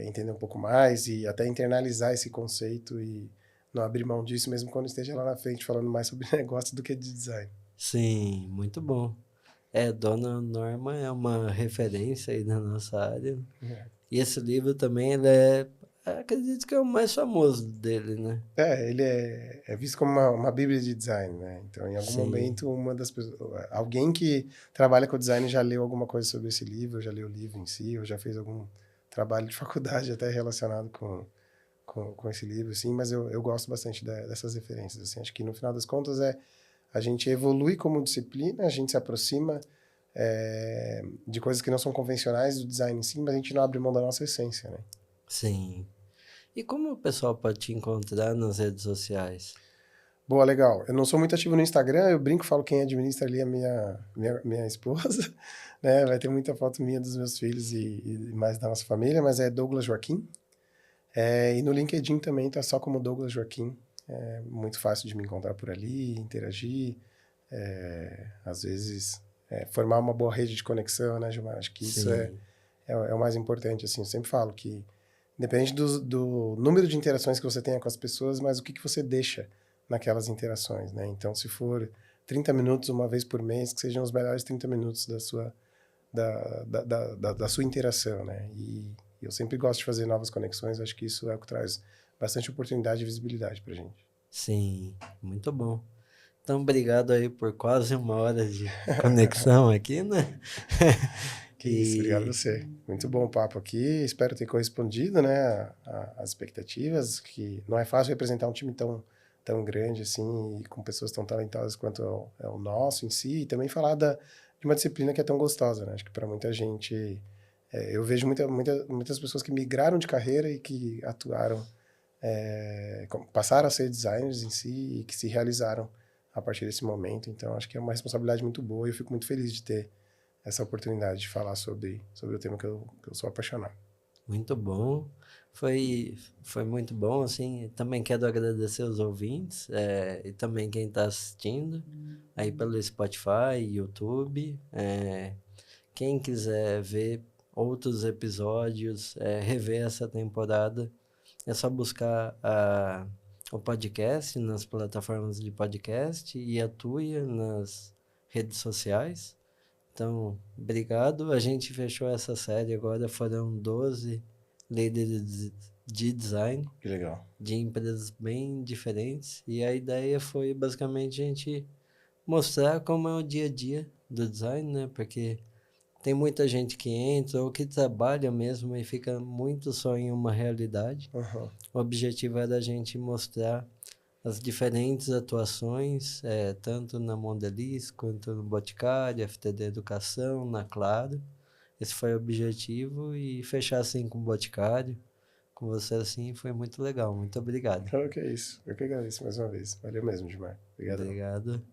entender um pouco mais e até internalizar esse conceito e não abrir mão disso, mesmo quando esteja lá na frente falando mais sobre negócio do que de design. Sim, muito bom. Dona Norma é uma referência aí na nossa área. E esse livro também, acredito que é o mais famoso dele, né? Ele é visto como uma bíblia de design, né? Então, em algum Sim. momento, uma das pessoas, alguém que trabalha com design já leu alguma coisa sobre esse livro, já leu o livro em si, ou já fez algum trabalho de faculdade até relacionado com esse livro, assim, mas eu gosto bastante dessas referências, assim. Acho que, no final das contas, a gente evolui como disciplina, a gente se aproxima de coisas que não são convencionais do design em si, mas a gente não abre mão da nossa essência, né? Sim. E como o pessoal pode te encontrar nas redes sociais? Boa, legal. Eu não sou muito ativo no Instagram, eu brinco, falo quem administra ali é minha esposa, né? Vai ter muita foto minha dos meus filhos e mais da nossa família, mas é Douglas Joaquim. E no LinkedIn também tá só como Douglas Joaquim. É muito fácil de me encontrar por ali, interagir, às vezes formar uma boa rede de conexão, né, Gilmar? Acho que isso Sim. é o mais importante, assim. Eu sempre falo que independente do número de interações que você tenha com as pessoas, mas o que você deixa naquelas interações, né? Então, se for 30 minutos uma vez por mês, que sejam os melhores 30 minutos da sua interação, né? E eu sempre gosto de fazer novas conexões, acho que isso é o que traz bastante oportunidade e visibilidade pra gente. Sim, muito bom. Então, obrigado aí por quase 1 hora de conexão aqui, né? Que isso, obrigado a E você. Muito bom o papo aqui, espero ter correspondido, né, às expectativas, que não é fácil representar um time tão grande assim, e com pessoas tão talentosas quanto é o nosso em si, e também falar de uma disciplina que é tão gostosa, né? Acho que para muita gente, eu vejo muitas pessoas que migraram de carreira e que atuaram, passaram a ser designers em si e que se realizaram a partir desse momento, então acho que é uma responsabilidade muito boa e eu fico muito feliz de ter essa oportunidade de falar sobre o tema que eu sou apaixonado. muito bom. Foi muito bom, assim. Também quero agradecer os ouvintes, e também quem está assistindo aí pelo Spotify, YouTube. Quem quiser ver outros episódios, rever essa temporada, é só buscar o podcast nas plataformas de podcast e a Tuia nas redes sociais. Então, obrigado. A gente fechou essa série agora, foram 12 líderes de design Que legal. de empresas bem diferentes. E a ideia foi basicamente a gente mostrar como é o dia a dia do design, né? Porque tem muita gente que entra ou que trabalha mesmo e fica muito só em uma realidade. Uhum. O objetivo era a gente mostrar as diferentes atuações, tanto na Mondelez quanto no Boticário, FTD Educação, na Claro. Esse foi o objetivo e fechar assim com o Boticário, com você assim, foi muito legal. Muito obrigado. Então, que é isso. Eu que agradeço mais uma vez. Valeu mesmo, Gilmar. Obrigadão. Obrigado.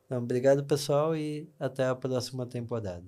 Então, obrigado, pessoal, e até a próxima temporada.